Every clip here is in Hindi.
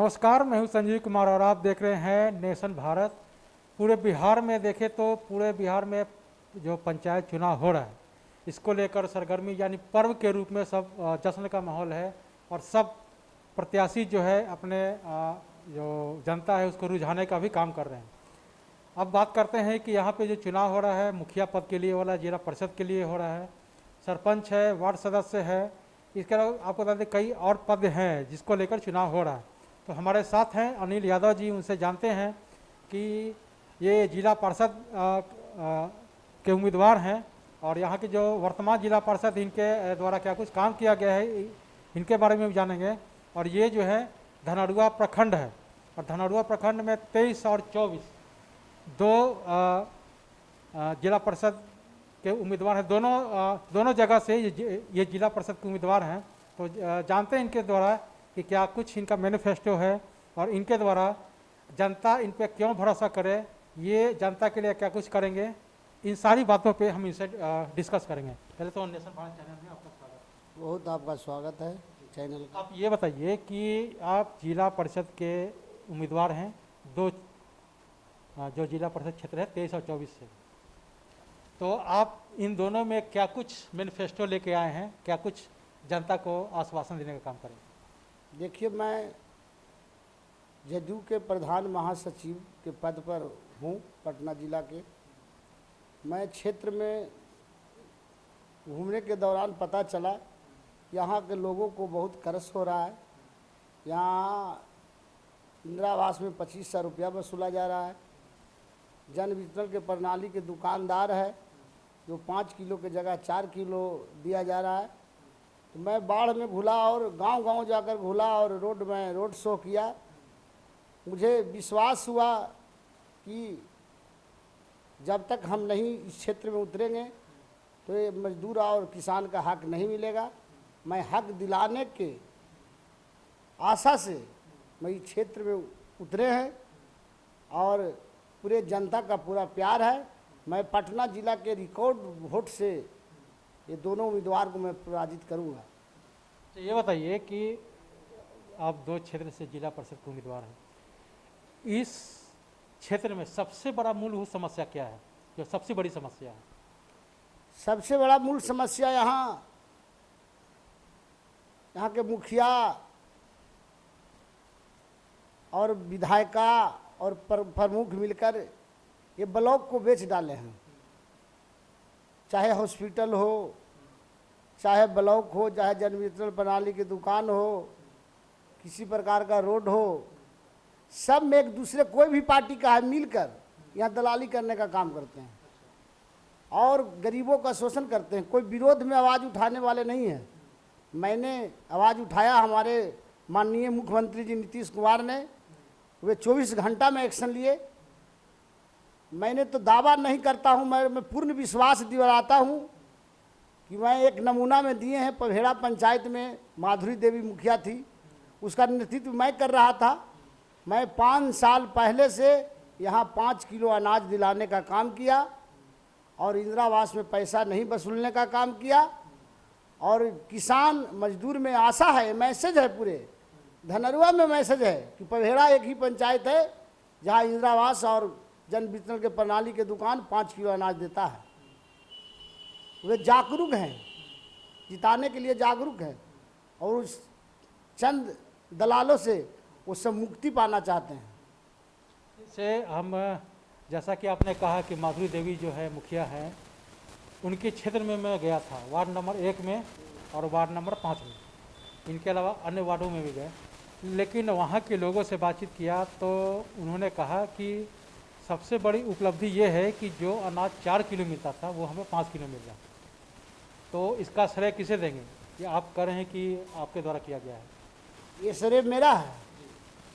नमस्कार, मैं हूं संजीव कुमार और आप देख रहे हैं नेशन भारत। पूरे बिहार में देखें तो पूरे बिहार में जो पंचायत चुनाव हो रहा है, इसको लेकर सरगर्मी यानी पर्व के रूप में सब जश्न का माहौल है और सब प्रत्याशी जो है अपने जो जनता है उसको रुझाने का भी काम कर रहे हैं। अब बात करते हैं कि यहाँ पे जो चुनाव हो रहा है, मुखिया पद के लिए हो रहा है, जिला परिषद के लिए हो रहा है, सरपंच है, वार्ड सदस्य है, इसके अलावा आपको बता दें कई और पद हैं जिसको लेकर चुनाव हो रहा है। तो हमारे साथ हैं अनिल यादव जी, उनसे जानते हैं कि ये जिला परिषद के उम्मीदवार हैं और यहाँ के जो वर्तमान जिला परिषद इनके द्वारा क्या कुछ काम किया गया है इनके बारे में भी जानेंगे। और ये जो है धनरूआ प्रखंड है और धनरूआ प्रखंड में 23 और 24 दो जिला परिषद के उम्मीदवार हैं। दोनों जगह से ये जिला परिषद के उम्मीदवार हैं। तो जानते हैं इनके द्वारा कि क्या कुछ इनका मैनिफेस्टो है और इनके द्वारा जनता इन पे क्यों भरोसा करे, ये जनता के लिए क्या कुछ करेंगे, इन सारी बातों पे हम इनसे डिस्कस करेंगे। पहले तो नेशन भारत चैनल में आपका स्वागत। बहुत आपका स्वागत है चैनल का। आप ये बताइए कि आप जिला परिषद के उम्मीदवार हैं, दो जो जिला परिषद क्षेत्र है 23 और 24 से, तो आप इन दोनों में क्या कुछ मैनिफेस्टो लेके आए हैं, क्या कुछ जनता को आश्वासन देने का काम करेंगे? देखिए, मैं जदयू के प्रधान महासचिव के पद पर हूँ पटना जिला के। मैं क्षेत्र में घूमने के दौरान पता चला यहाँ के लोगों को बहुत कर्ज हो रहा है। यहाँ इंदिरा आवास में 2500 रुपया वसूला जा रहा है। जन वितरण के प्रणाली के दुकानदार है जो 5 किलो के जगह 4 किलो दिया जा रहा है। तो मैं बाढ़ में घुला और गांव-गांव जाकर घुला और रोड शो किया। मुझे विश्वास हुआ कि जब तक हम नहीं इस क्षेत्र में उतरेंगे तो ये मजदूर और किसान का हक नहीं मिलेगा। मैं हक दिलाने के आशा से मैं इस क्षेत्र में उतरे हैं और पूरे जनता का पूरा प्यार है। मैं पटना जिला के रिकॉर्ड वोट से ये दोनों उम्मीदवार को मैं पराजित करूंगा। तो ये बताइए कि आप दो क्षेत्र से जिला परिषद के उम्मीदवार हैं, इस क्षेत्र में सबसे बड़ा मूलभूत समस्या क्या है, जो सबसे बड़ी समस्या है? सबसे बड़ा मूल समस्या यहाँ के मुखिया और विधायिका और प्रमुख मिलकर ये ब्लॉक को बेच डाले हैं। चाहे हॉस्पिटल हो, चाहे ब्लॉक हो, चाहे जन वितरण प्रणाली की दुकान हो, किसी प्रकार का रोड हो, सब में एक दूसरे कोई भी पार्टी का है मिलकर यहाँ दलाली करने का काम करते हैं और गरीबों का शोषण करते हैं। कोई विरोध में आवाज़ उठाने वाले नहीं हैं। मैंने आवाज़ उठाया, हमारे माननीय मुख्यमंत्री जी नीतीश कुमार ने, वे 24 घंटा में एक्शन लिए। मैंने तो दावा नहीं करता हूं, मैं पूर्ण विश्वास दिलाता हूं कि मैं एक नमूना में दिए हैं। पभेड़ा पंचायत में माधुरी देवी मुखिया थी, उसका नेतृत्व मैं कर रहा था। मैं 5 साल पहले से यहाँ 5 किलो अनाज दिलाने का काम किया और इंदिरा आवास में पैसा नहीं वसूलने का काम किया। और किसान मजदूर में आशा है, मैसेज है, पूरे धनरूआ में मैसेज है कि पभेड़ा एक ही पंचायत है जहाँ इंदिरा आवास और जन वितरण के प्रणाली के दुकान 5 किलो अनाज देता है। वे जागरूक हैं, जिताने के लिए जागरूक हैं और उस चंद दलालों से वो सब मुक्ति पाना चाहते हैं। से हम, जैसा कि आपने कहा कि माधुरी देवी जो है मुखिया है, उनके क्षेत्र में मैं गया था, वार्ड नंबर 1 में और वार्ड नंबर 5 में, इनके अलावा अन्य वार्डों में भी गए। लेकिन वहाँ के लोगों से बातचीत किया तो उन्होंने कहा कि सबसे बड़ी उपलब्धि ये है कि जो अनाज 4 किलो मिलता था वो हमें 5 किलो मिल रहा। तो इसका श्रेय किसे देंगे? ये आप कह रहे हैं कि आपके द्वारा किया गया है। ये श्रेय मेरा है,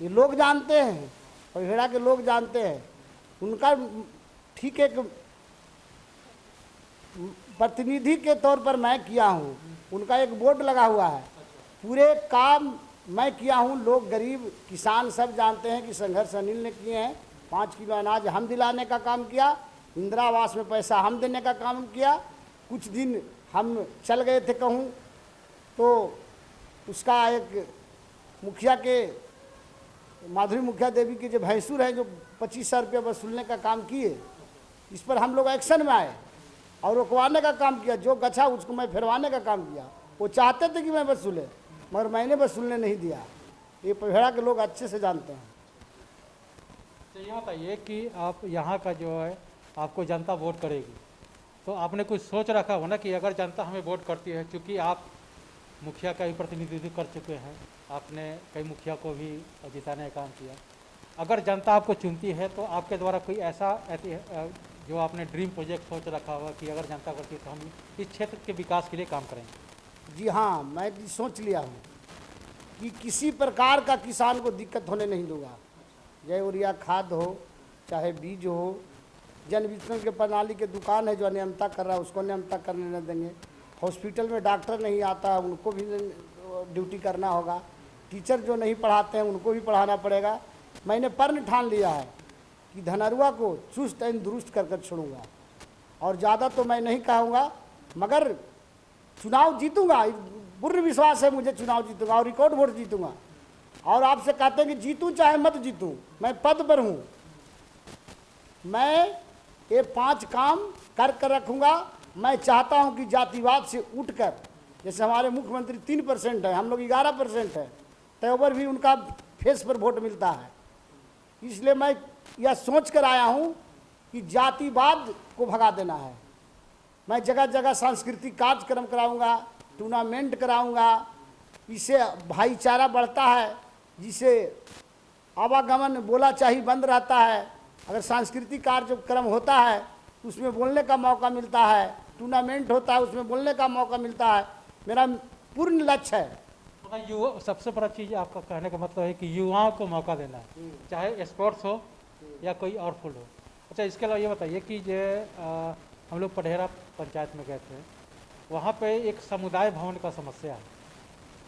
ये लोग जानते हैं, पभेड़ा के लोग जानते हैं। उनका ठीक एक प्रतिनिधि के तौर पर मैं किया हूँ, उनका एक बोर्ड लगा हुआ है, पूरे काम मैं किया हूँ। लोग गरीब किसान सब जानते हैं कि संघर्ष अनिल ने किए हैं। 5 किलो अनाज हम दिलाने का काम किया, इंदिरा आवास में पैसा हम देने का काम किया। कुछ दिन हम चल गए थे कहूँ तो उसका एक मुखिया के माधुरी मुखिया देवी के जो भैंसुर हैं जो 2500 रुपये वसूलने का काम किए, इस पर हम लोग एक्शन में आए और रुकवाने का काम किया। जो गछा उसको मैं फिरवाने का काम किया। वो चाहते थे कि मैं वसूले, मगर मैंने वसूलने नहीं दिया। ये पभेड़ा के लोग अच्छे से जानते हैं। तो ये बताइए कि आप यहाँ का जो है आपको जनता वोट करेगी, तो आपने कुछ सोच रखा हो ना कि अगर जनता हमें वोट करती है, चूँकि आप मुखिया का भी प्रतिनिधित्व कर चुके हैं, आपने कई मुखिया को भी जिताने का काम किया, अगर जनता आपको चुनती है तो आपके द्वारा कोई ऐसा जो आपने ड्रीम प्रोजेक्ट सोच रखा होगा कि अगर जनता करती है तो हम इस क्षेत्र के विकास के लिए काम करेंगे? जी हाँ, मैं भी सोच लिया हूँ कि किसी प्रकार का किसान को दिक्कत होने नहीं दूंगा। चाहे यूरिया खाद हो, चाहे बीज हो, जन वितरण के प्रणाली के दुकान है जो अनियमितता कर रहा है उसको अनियमितता करने न देंगे। हॉस्पिटल में डॉक्टर नहीं आता है उनको भी ड्यूटी करना होगा। टीचर जो नहीं पढ़ाते हैं उनको भी पढ़ाना पड़ेगा। मैंने प्रण ठान लिया है कि धनरुआ को चुस्त एवं दुरुस्त कर कर छोड़ूंगा। और ज़्यादा तो मैं नहीं कहूँगा, मगर चुनाव जीतूंगा, पूर्ण विश्वास है मुझे। चुनाव जीतूंगा और रिकॉर्ड वोट जीतूंगा। और आपसे कहते हैं कि जीतूं चाहे मत जीतूं, मैं पद पर हूँ। मैं ये 5 काम कर रखूँगा। मैं चाहता हूँ कि जातिवाद से उठकर, जैसे हमारे मुख्यमंत्री 3% है, हम लोग 11% है, त्यों भी उनका फेस पर वोट मिलता है। इसलिए मैं यह सोच कर आया हूँ कि जातिवाद को भगा देना है। मैं जगह जगह सांस्कृतिक कार्यक्रम कराऊंगा, टूर्नामेंट कराऊंगा। इससे भाईचारा बढ़ता है, जिससे आवागमन बोला चाही बंद रहता है। अगर सांस्कृतिक कार्यक्रम होता है तो उसमें बोलने का मौका मिलता है, टूर्नामेंट होता है उसमें बोलने का मौका मिलता है। मेरा पूर्ण लक्ष्य है। युवा सबसे बड़ा चीज़ आपका कहने का मतलब है कि युवाओं को मौका देना है, चाहे स्पोर्ट्स हो या कोई और फील्ड हो। अच्छा, इसके अलावा ये बताइए कि जो हम लोग पढ़ेरा पंचायत में गए थे, वहाँ पे एक समुदाय भवन का समस्या है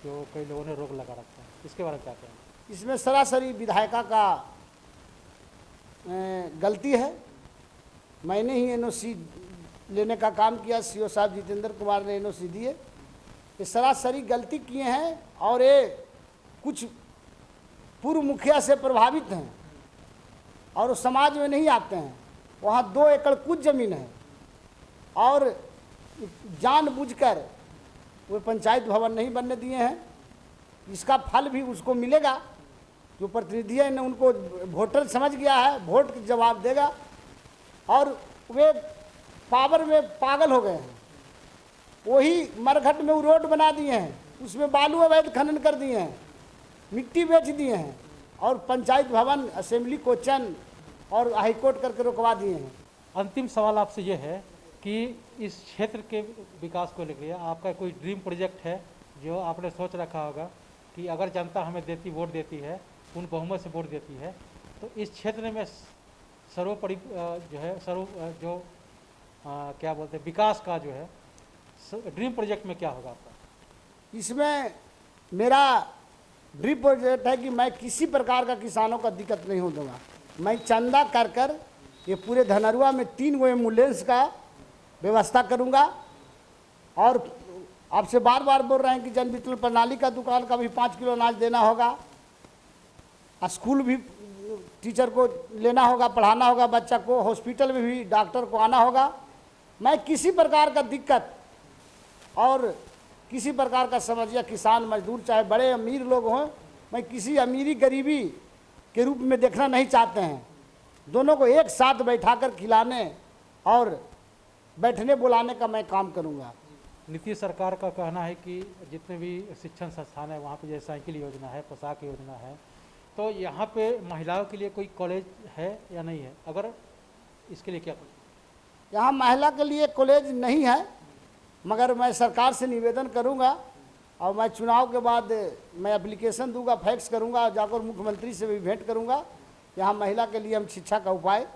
जो कई लोगों ने रोक लगा रखा है, इसके बारे में क्या कहें? इसमें सरासरी विधायिका का गलती है। मैंने ही एनओसी लेने का काम किया। सीओ साहब जितेंद्र कुमार ने एनओसी दिए। ये सरासरी गलती किए हैं और ये कुछ पूर्व मुखिया से प्रभावित हैं और वो समाज में नहीं आते हैं। वहाँ 2 एकड़ कुछ ज़मीन है और जानबूझकर वो पंचायत भवन नहीं बनने दिए हैं। इसका फल भी उसको मिलेगा। जो प्रतिनिधि है ने उनको वोटर समझ गया है, वोट जवाब देगा। और वे पावर में पागल हो गए हैं। वही मरघट में वो रोड बना दिए हैं, उसमें बालू अवैध खनन कर दिए हैं, मिट्टी बेच दिए हैं और पंचायत भवन, असेंबली क्वेश्चन और हाईकोर्ट करके रुकवा दिए हैं। अंतिम सवाल आपसे ये है कि इस क्षेत्र के विकास को लेकर आपका कोई ड्रीम प्रोजेक्ट है जो आपने सोच रखा होगा कि अगर जनता हमें वोट देती है, पूर्ण बहुमत से वोट देती है, तो इस क्षेत्र में सर्वोपरि जो है क्या बोलते हैं विकास का जो है ड्रीम प्रोजेक्ट में क्या होगा आपका? इसमें मेरा ड्रीम प्रोजेक्ट है कि मैं किसी प्रकार का किसानों का दिक्कत नहीं हो दूंगा। मैं चंदा कर ये पूरे धनरुआ में 3 गो एम्बुलेंस का व्यवस्था करूंगा। और आपसे बार बार बोल रहे हैं कि जन वितरण प्रणाली का दुकान का भी 5 किलो अनाज देना होगा। स्कूल भी टीचर को लेना होगा, पढ़ाना होगा बच्चा को। हॉस्पिटल में भी डॉक्टर को आना होगा। मैं किसी प्रकार का दिक्कत और किसी प्रकार का समस्या किसान मजदूर चाहे बड़े अमीर लोग हों, मैं किसी अमीरी गरीबी के रूप में देखना नहीं चाहते हैं। दोनों को एक साथ बैठाकर खिलाने और बैठने बुलाने का मैं काम करूंगा। नीतीश सरकार का कहना है कि जितने भी शिक्षण संस्थान है वहाँ पे जैसे साइकिल योजना है, पोशाक योजना है, तो यहाँ पे महिलाओं के लिए कोई कॉलेज है या नहीं है? अगर इसके लिए क्या करें? यहाँ महिला के लिए कॉलेज नहीं है, मगर मैं सरकार से निवेदन करूँगा और मैं चुनाव के बाद मैं एप्लीकेशन दूंगा, फैक्स करूँगा, जाकर मुख्यमंत्री से भी भेंट करूँगा। यहाँ महिला के लिए हम शिक्षा का उपाय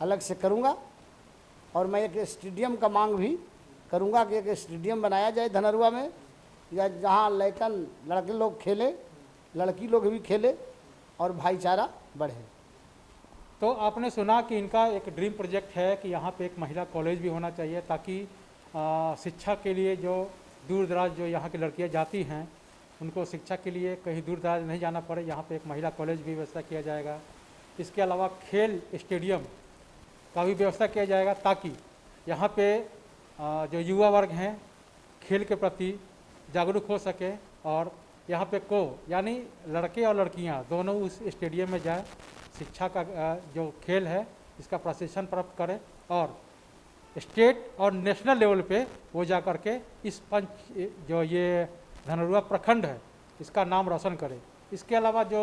अलग से करूँगा। और मैं एक स्टेडियम का मांग भी करूँगा कि एक स्टेडियम बनाया जाए धनरुआ में, या जहाँ लड़के लोग खेले, लड़की लोग भी खेले और भाईचारा बढ़े। तो आपने सुना कि इनका एक ड्रीम प्रोजेक्ट है कि यहाँ पे एक महिला कॉलेज भी होना चाहिए, ताकि शिक्षा के लिए जो दूर दराज जो यहाँ की लड़कियाँ जाती हैं उनको शिक्षा के लिए कहीं दूर दराज नहीं जाना पड़े। यहाँ पे एक महिला कॉलेज भी व्यवस्था किया जाएगा। इसके अलावा खेल स्टेडियम का भी व्यवस्था किया जाएगा ताकि यहाँ पे जो युवा वर्ग हैं खेल के प्रति जागरूक हो सके और यहाँ पे यानी लड़के और लड़कियाँ दोनों उस स्टेडियम में जाए, शिक्षा का जो खेल है इसका प्रशिक्षण प्राप्त करें और स्टेट और नेशनल लेवल पे वो जा कर के इस जो ये धनरूआ प्रखंड है इसका नाम रोशन करें। इसके अलावा जो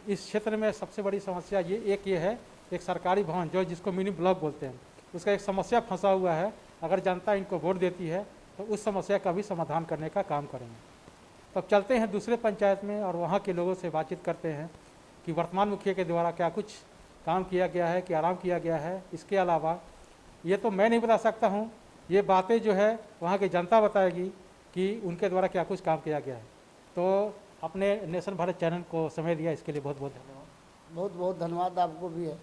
इस क्षेत्र में सबसे बड़ी समस्या ये है एक सरकारी भवन जो जिसको मिनी ब्लॉक बोलते हैं, उसका एक समस्या फंसा हुआ है। अगर जनता इनको वोट देती है तो उस समस्या का भी समाधान करने का काम करेंगे। तब चलते हैं दूसरे पंचायत में और वहाँ के लोगों से बातचीत करते हैं कि वर्तमान मुखिया के द्वारा क्या कुछ काम किया गया है, क्या आराम किया गया है। इसके अलावा ये तो मैं नहीं बता सकता हूँ, ये बातें जो है वहाँ की जनता बताएगी कि उनके द्वारा क्या कुछ काम किया गया है। तो अपने नेशन भारत चैनल को समय दिया इसके लिए बहुत बहुत धन्यवाद। बहुत बहुत धन्यवाद आपको भी है।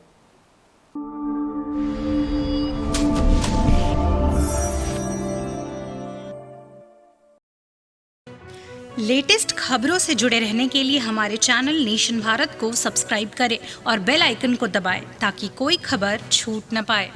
लेटेस्ट खबरों से जुड़े रहने के लिए हमारे चैनल नेशन भारत को सब्सक्राइब करें और बेल आइकन को दबाएं ताकि कोई खबर छूट न पाए।